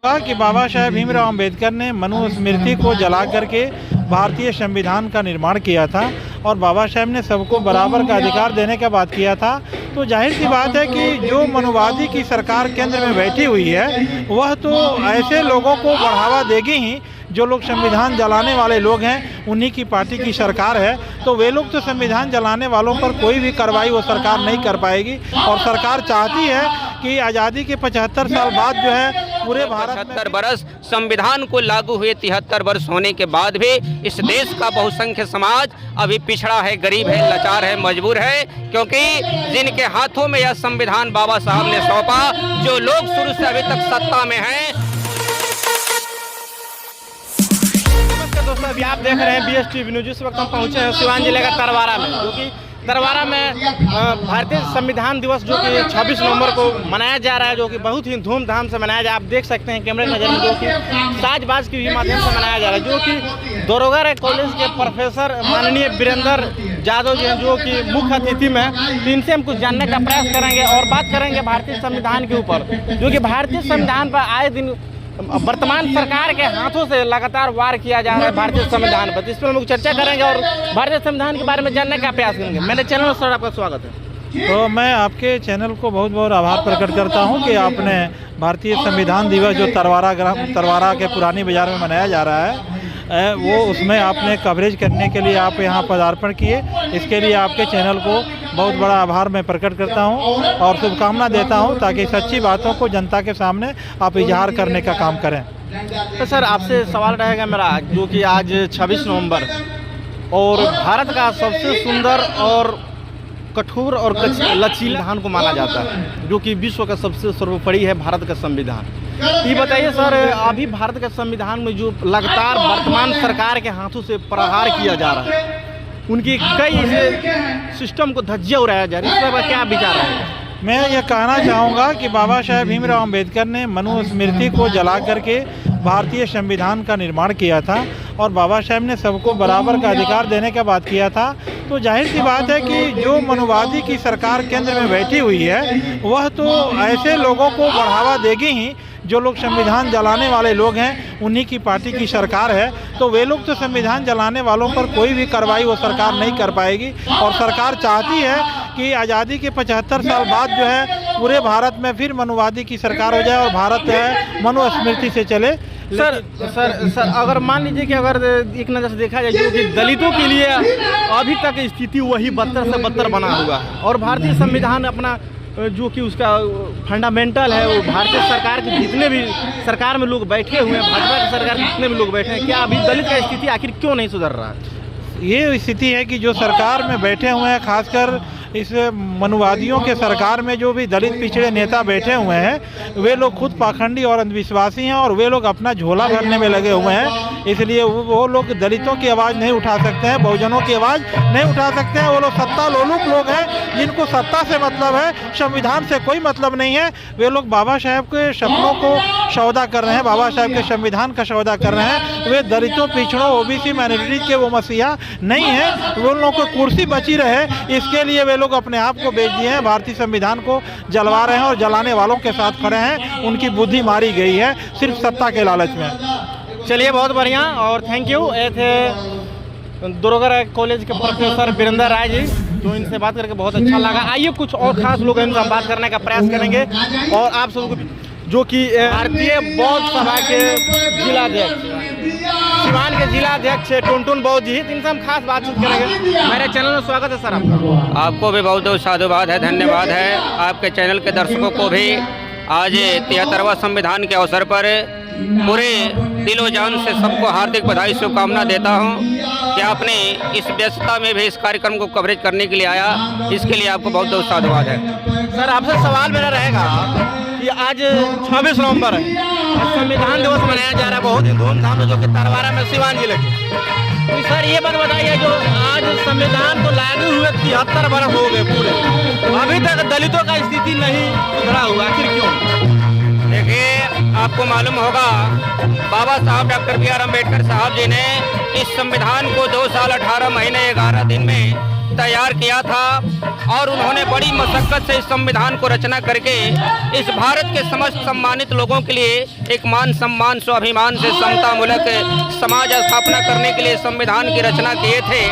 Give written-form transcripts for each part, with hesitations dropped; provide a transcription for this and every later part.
कहा कि बाबा साहेब भीमराव अंबेडकर ने मनुस्मृति को जला करके भारतीय संविधान का निर्माण किया था और बाबा साहेब ने सबको बराबर का अधिकार देने का बात किया था। तो जाहिर सी बात है कि जो मनुवादी की सरकार केंद्र में बैठी हुई है वह तो ऐसे लोगों को बढ़ावा देगी ही जो लोग संविधान जलाने वाले लोग हैं, उन्हीं की पार्टी की सरकार है। तो वे लोग तो संविधान जलाने वालों पर कोई भी कार्रवाई वो सरकार नहीं कर पाएगी। और सरकार चाहती है कि आज़ादी के 75 साल बाद जो है पूरे भारत में 75 बरस संविधान को लागू हुए 73 वर्ष होने के बाद भी इस देश का बहुसंख्य समाज अभी पिछड़ा है, गरीब है, लाचार है, मजबूर है, क्योंकि जिनके हाथों में यह संविधान बाबा साहब ने सौंपा, जो लोग शुरू से अभी तक सत्ता में हैं। दोस्तों, अभी आप देख रहे हैं BSTV न्यूज। इस वक्त हम पहुंचे हैं सिवान जिले का तरवारा में, जो कि तरवारा में भारतीय संविधान दिवस जो कि 26 नवंबर को मनाया जा रहा है, जो कि बहुत ही धूमधाम से मनाया जा रहा है। आप देख सकते हैं कैमरे नजर में, जो कि साजबाज के भी माध्यम से मनाया जा रहा है, जो कि दरोगा कॉलेज के प्रोफेसर माननीय वीरेंद्र यादव जी हैं, जो कि मुख्य अतिथि में। तो इनसे हम कुछ जानने का प्रयास करेंगे और बात करेंगे भारतीय संविधान के ऊपर, जो कि भारतीय संविधान पर आए दिन वर्तमान सरकार के हाथों से लगातार वार किया जा रहा है भारतीय संविधान पर। इस पर हम लोग चर्चा करेंगे और भारतीय संविधान के बारे में जानने का प्रयास करेंगे। मेरे चैनल में सर आपका स्वागत है। तो मैं आपके चैनल को बहुत बहुत आभार प्रकट करता हूं कि आपने भारतीय संविधान दिवस जो तरवारा के पुरानी बाज़ार में मनाया जा रहा है वो उसमें आपने कवरेज करने के लिए आप यहां पदार्पण किए। इसके लिए आपके चैनल को बहुत बड़ा आभार मैं प्रकट करता हूं और शुभकामना देता हूं ताकि सच्ची बातों को जनता के सामने आप इजहार करने का काम करें। तो सर आपसे सवाल रहेगा मेरा, जो कि आज 26 नवंबर और भारत का सबसे सुंदर और कठोर और लचीला संविधान को माना जाता है, जो कि विश्व का सबसे सर्वोपरि है भारत का संविधान। ये बताइए सर, अभी भारत के संविधान में जो लगातार वर्तमान सरकार के हाथों से प्रहार किया जा रहा है, उनकी कई सिस्टम को धज्जियां उड़ाया जा रहा है, इस पर क्या विचार है? मैं ये कहना चाहूँगा कि बाबा साहेब भीमराव अंबेडकर ने मनुस्मृति को जला करके भारतीय संविधान का निर्माण किया था और बाबा साहेब ने सबको बराबर का अधिकार देने का बात किया था। तो जाहिर सी बात है कि जो मनुवादी की सरकार केंद्र में बैठी हुई है वह तो ऐसे लोगों को बढ़ावा देगी ही जो लोग संविधान जलाने वाले लोग हैं, उन्हीं की पार्टी की सरकार है। तो वे लोग तो संविधान जलाने वालों पर कोई भी कार्रवाई वो सरकार नहीं कर पाएगी। और सरकार चाहती है कि आज़ादी के 75 साल बाद जो है पूरे भारत में फिर मनुवादी की सरकार हो जाए और भारत जो है मनुस्मृति से चले। सर अगर मान लीजिए कि अगर एक नज़र से देखा जाए, जो कि दलितों के लिए अभी तक स्थिति वही बदतर से बदतर बना हुआ है और भारतीय संविधान अपना जो कि उसका फंडामेंटल है, वो भारतीय सरकार के जितने भी सरकार में लोग बैठे हुए हैं, भाजपा की सरकार के जितने भी लोग बैठे हैं, क्या अभी दलित का स्थिति आखिर क्यों नहीं सुधर रहा है? ये स्थिति है कि जो सरकार में बैठे हुए हैं, खासकर इस मनुवादियों के सरकार में जो भी दलित पिछड़े नेता बैठे हुए हैं, वे लोग खुद पाखंडी और अंधविश्वासी हैं और वे लोग अपना झोला भरने में लगे हुए हैं। इसलिए वो लोग दलितों की आवाज़ नहीं उठा सकते हैं, बहुजनों की आवाज़ नहीं उठा सकते हैं। वो लोग सत्ता लोलुप लोग हैं, जिनको सत्ता से मतलब है, संविधान से कोई मतलब नहीं है। वे लोग बाबा साहेब के सपनों को सौदा कर रहे हैं, बाबा साहेब के संविधान का सौदा कर रहे हैं। वे दलितों, पिछड़ों, OBC माइनॉरिटीज के वो मसीहा नहीं है। वो लोगों को कुर्सी बची रहे, इसके लिए वे लोग अपने आप को बेच दिए हैं, भारतीय संविधान को जलवा रहे हैं और जलाने वालों के साथ खड़े हैं। उनकी बुद्धि मारी गई है सिर्फ सत्ता के लालच में। चलिए, बहुत बढ़िया और थैंक यू। ये थे दरोगा कॉलेज के प्रोफेसर वीरेंद्र राय जी, तो इनसे बात करके बहुत अच्छा लगा। आइए कुछ और खास लोग इनसे हम बात करने का प्रयास करेंगे और आप सबको, जो कि भारतीय बौद्ध सभा के जिलाध्यक्ष, सिवान के जिलाध्यक्ष टुनटुन बौद्ध जी, इनसे हम खास बातचीत करेंगे। मेरे चैनल में स्वागत है सर आपका। आपको भी बहुत बहुत साधुवाद है, धन्यवाद है। आपके चैनल के दर्शकों को भी आज 73वां संविधान के अवसर पर पूरे दिलो जान से सबको हार्दिक बधाई, शुभकामना देता हूं कि आपने इस व्यस्तता में भी इस कार्यक्रम को कवरेज करने के लिए आया, इसके लिए आपको बहुत बहुत साधुवाद है। सर आपसे सवाल मेरा रहेगा कि आज 26 नवंबर है, संविधान दिवस मनाया जा रहा है बहुत ही धूमधाम से, जो कि तरवारा में सिवान जिले के। तो सर ये बात बताइए, जो आज संविधान को लागू हुए 73 वर्ष हो गए पूरे, अभी तक दलितों का स्थिति नहीं सुधरा हुआ, आखिर क्यों? देखिए, आपको मालूम होगा बाबा साहब डॉक्टर BR अम्बेडकर साहब जी ने इस संविधान को 2 साल 18 महीने 11 दिन में तैयार किया था और उन्होंने बड़ी मशक्कत से इस संविधान को रचना करके इस भारत के समस्त सम्मानित लोगों के लिए एक मान सम्मान स्वाभिमान से समतामूलक समाज स्थापना करने के लिए संविधान की रचना किए थे।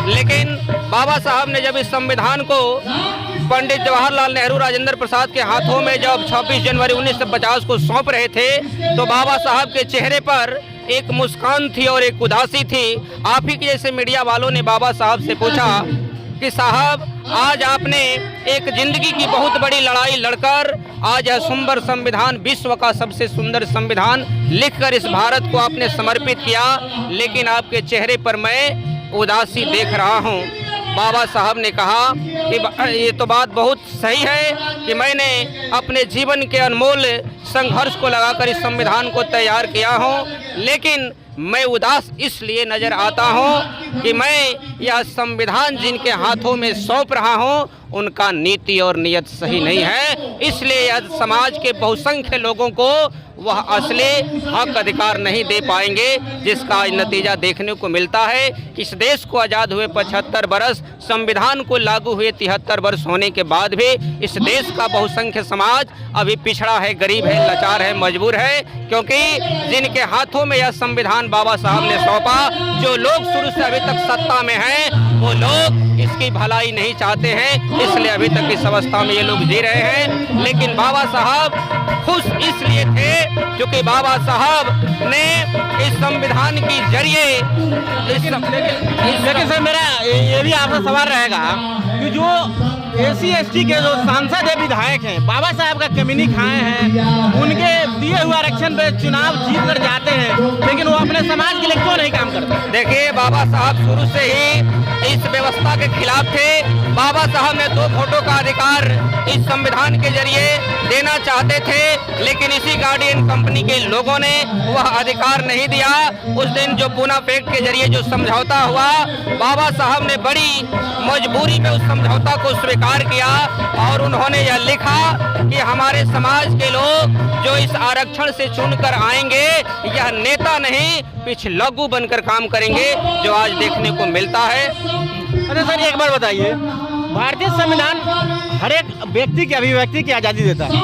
लेकिन बाबा साहब ने जब इस संविधान को पंडित जवाहरलाल नेहरू राजेंद्र प्रसाद के हाथों में जब 26 जनवरी 1950 को सौंप रहे थे तो बाबा साहब के चेहरे पर एक मुस्कान थी और एक उदासी थी। आप ही के जैसे मीडिया वालों ने बाबा साहब से पूछा कि साहब आज आपने एक जिंदगी की बहुत बड़ी लड़ाई लड़कर आज यह सुंदर संविधान, विश्व का सबसे सुंदर संविधान लिखकर इस भारत को आपने समर्पित किया, लेकिन आपके चेहरे पर मैं उदासी देख रहा हूँ। बाबा साहब ने कहा कि ये तो बात बहुत सही है कि मैंने अपने जीवन के अनमोल संघर्ष को लगाकर इस संविधान को तैयार किया हूँ, लेकिन मैं उदास इसलिए नज़र आता हूँ कि मैं यह संविधान जिनके हाथों में सौंप रहा हूँ उनका नीति और नियत सही नहीं है, इसलिए यह समाज के बहुसंख्य लोगों को वह असली हक अधिकार नहीं दे पाएंगे, जिसका नतीजा देखने को मिलता है। इस देश को आज़ाद हुए 75 वर्ष, संविधान को लागू हुए 73 वर्ष होने के बाद भी इस देश का बहुसंख्य समाज अभी पिछड़ा है, गरीब है, लाचार है, मजबूर है, क्योंकि जिनके हाथों में यह संविधान बाबा साहब ने सौंपा, जो लोग शुरू से अभी तक सत्ता में हैं वो लोग इसकी भलाई नहीं चाहते हैं, इसलिए अभी तक इस अवस्था में ये लोग जी रहे हैं। लेकिन बाबा साहब खुश इसलिए थे क्योंकि बाबा साहब ने इस संविधान की जरिए लेकिन सर मेरा ये भी आपका सवाल रहेगा कि जो SC/ST के जो सांसद है, विधायक हैं, बाबा साहब का कमीनी खाए हैं, उनके दिए हुए आरक्षण पे चुनाव जीत कर जाते हैं, लेकिन वो अपने समाज के लिए क्यों नहीं काम करते? देखिए, बाबा साहब शुरू से ही इस व्यवस्था के खिलाफ थे। बाबा साहब ने 2 वोटों का अधिकार इस संविधान के जरिए देना चाहते थे, लेकिन इसी गार्डियन कंपनी के लोगों ने वह अधिकार नहीं दिया। उस दिन जो पूना पैक्ट के जरिए जो समझौता हुआ, बाबा साहब ने बड़ी मजबूरी में उस समझौता को स्वीकार किया और उन्होंने यह लिखा कि हमारे समाज के लोग जो इस आरक्षण से चुनकर आएंगे यह नेता नहीं पिछलग्गू बनकर काम करेंगे, जो आज देखने को मिलता है। अच्छा सर, एक बार बताइए, भारतीय संविधान हर एक व्यक्ति की अभिव्यक्ति की आज़ादी देता है,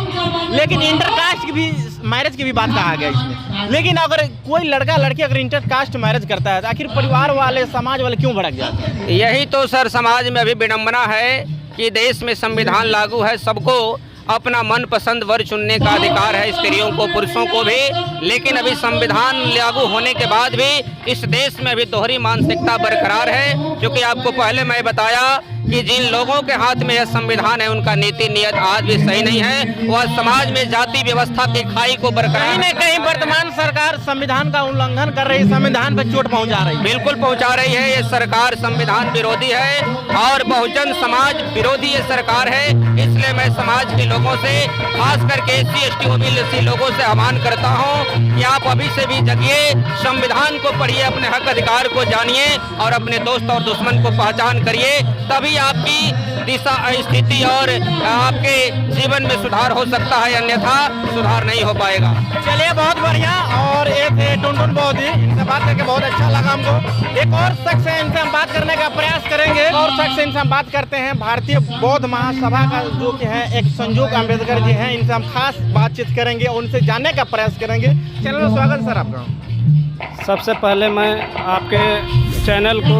लेकिन इंटरकास्ट की भी मैरिज की भी बात कहा गया इसमें। लेकिन अगर कोई लड़का लड़की अगर इंटरकास्ट मैरिज करता है तो आखिर परिवार वाले, समाज वाले क्यों भड़क जाते हैं? यही तो सर समाज में अभी विडंबना है कि देश में संविधान लागू है, सबको अपना मनपसंद वर चुनने का अधिकार है, स्त्रियों को, पुरुषों को भी, लेकिन अभी संविधान लागू होने के बाद भी इस देश में अभी दोहरी मानसिकता बरकरार है। क्योंकि आपको पहले मैं बताया कि जिन लोगों के हाथ में यह संविधान है उनका नीति नियत आज भी सही नहीं है, वह समाज में जाति व्यवस्था की खाई को बरकरार कहीं न कहीं वर्तमान सरकार संविधान का उल्लंघन कर रही, संविधान पर चोट पहुंचा रही है। बिल्कुल पहुंचा रही है। ये सरकार संविधान विरोधी है और बहुजन समाज विरोधी ये सरकार है। इसलिए मैं समाज के लोगों से, खास करके SC/ST OBC लोगों से आह्वान करता हूं कि आप अभी से भी जगिए, संविधान को पढ़िए, अपने हक अधिकार को जानिए और अपने दोस्त और दुश्मन को पहचान करिए, तभी आपकी दिशा, स्थिति और आपके जीवन में सुधार हो सकता है, अन्यथा सुधार नहीं हो पाएगा। चलिए, बहुत बढ़िया। और ये थे टुनटुन बौद्धी, इनसे बात करके बहुत अच्छा लगा हमको। एक और शख्स है, इनसे हम बात करने का प्रयास करेंगे। और शख्स इनसे हम बात करते हैं भारतीय बौद्ध महासभा का जो कि है एक संजोग अम्बेडकर जी हैं, इनसे हम खास बातचीत करेंगे, उनसे जानने का प्रयास करेंगे। चैनल में स्वागत सर आपका। सबसे पहले मैं आपके चैनल को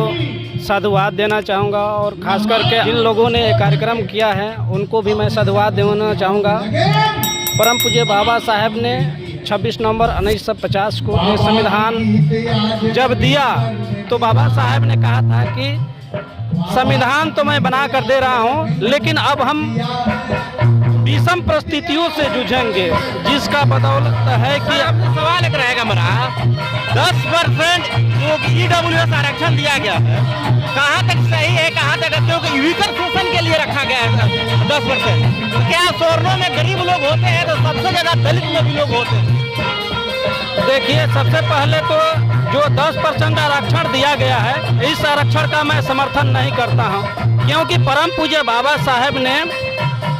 साधुवाद देना चाहूँगा और ख़ास करके जिन लोगों ने ये कार्यक्रम किया है उनको भी मैं साधुवाद देना चाहूँगा। परम पूज्य बाबा साहब ने 26 नवंबर 1950 को ये संविधान जब दिया तो बाबा साहब ने कहा था कि संविधान तो मैं बना कर दे रहा हूँ, लेकिन अब हम विषम परिस्थितियों से जूझेंगे, जिसका बदौलत है कि सवाल एक रहेगा मेरा, 10% जो EWS आरक्षण दिया गया है, कहाँ तक सही है, कहाँ तक, क्योंकि वीकर शोषण के लिए रखा गया है 10%। तो क्या स्वर्णों में गरीब लोग होते हैं तो सबसे ज़्यादा दलित में भी लोग होते हैं? देखिए, सबसे पहले तो जो 10% आरक्षण दिया गया है, इस आरक्षण का मैं समर्थन नहीं करता हूँ, क्योंकि परम पूज्य बाबा साहब ने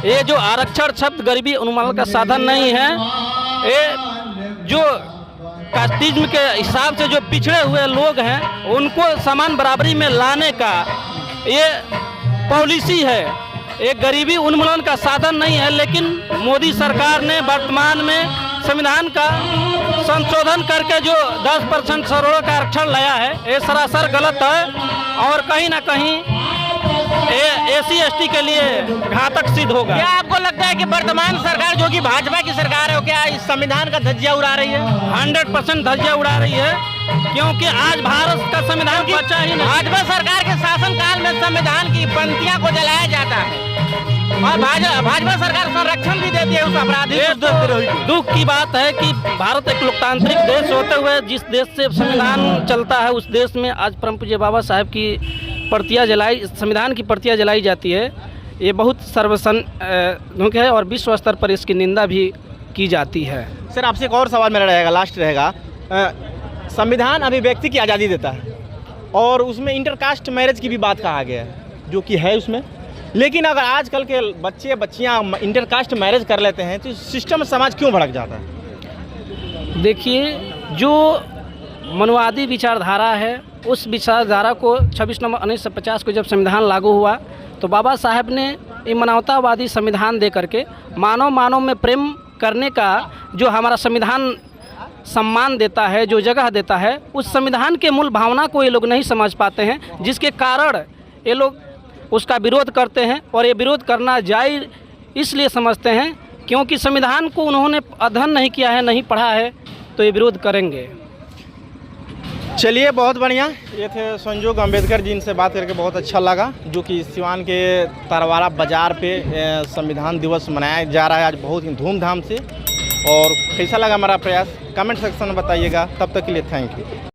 ये जो आरक्षण शब्द गरीबी उन्मूलन का साधन नहीं है, ये जो कास्टिज्म के हिसाब से जो पिछड़े हुए लोग हैं उनको समान बराबरी में लाने का ये पॉलिसी है, एक गरीबी उन्मूलन का साधन नहीं है। लेकिन मोदी सरकार ने वर्तमान में संविधान का संशोधन करके जो 10% सर्वोच्च आरक्षण लाया है, ये सरासर गलत है और कहीं ना कहीं SC/ST के लिए घातक सिद्ध होगा। क्या आपको लगता है कि वर्तमान सरकार जो कि भाजपा की सरकार है, क्या इस संविधान का धज्जियां उड़ा रही है? 100% धज्जियां उड़ा रही है, क्योंकि आज भारत का संविधान बचा ही नहीं। भाजपा सरकार के शासनकाल में संविधान की पंक्तियां को जलाया जाता है और भाजपा सरकार संरक्षण भी देती है उस अपराधी को। दुख की बात है कि भारत एक लोकतांत्रिक देश होते हुए जिस देश से संविधान चलता है, उस देश में आज परम पूज्य बाबा साहब की संविधान की प्रतियां जलाई जाती है। ये बहुत सर्वसम्मत है और विश्व स्तर पर इसकी निंदा भी की जाती है। सर, आपसे एक और सवाल मेरा रहेगा, लास्ट रहेगा। संविधान अभिव्यक्ति की आज़ादी देता है और उसमें इंटरकास्ट मैरिज की भी बात कहा गया है, जो कि है उसमें। लेकिन अगर आजकल के बच्चे बच्चियां इंटरकास्ट मैरिज कर लेते हैं तो सिस्टम समाज क्यों भड़क जाता है? देखिए, जो मनुवादी विचारधारा है, उस विचारधारा को 26 नवंबर 1950 को जब संविधान लागू हुआ तो बाबा साहब ने ये मानवतावादी संविधान दे करके मानव में प्रेम करने का जो हमारा संविधान सम्मान देता है, जो जगह देता है, उस संविधान के मूल भावना को ये लोग नहीं समझ पाते हैं, जिसके कारण ये लोग उसका विरोध करते हैं। और ये विरोध करना जायज़ इसलिए समझते हैं क्योंकि संविधान को उन्होंने अध्ययन नहीं किया है, नहीं पढ़ा है, तो ये विरोध करेंगे। चलिए, बहुत बढ़िया। ये थे संजोग अम्बेडकर जी, इनसे बात करके बहुत अच्छा लगा। जो कि सिवान के तरवारा बाज़ार पे संविधान दिवस मनाया जा रहा है आज बहुत ही धूमधाम से। और कैसा लगा हमारा प्रयास, कमेंट सेक्शन में बताइएगा। तब तक के लिए थैंक यू।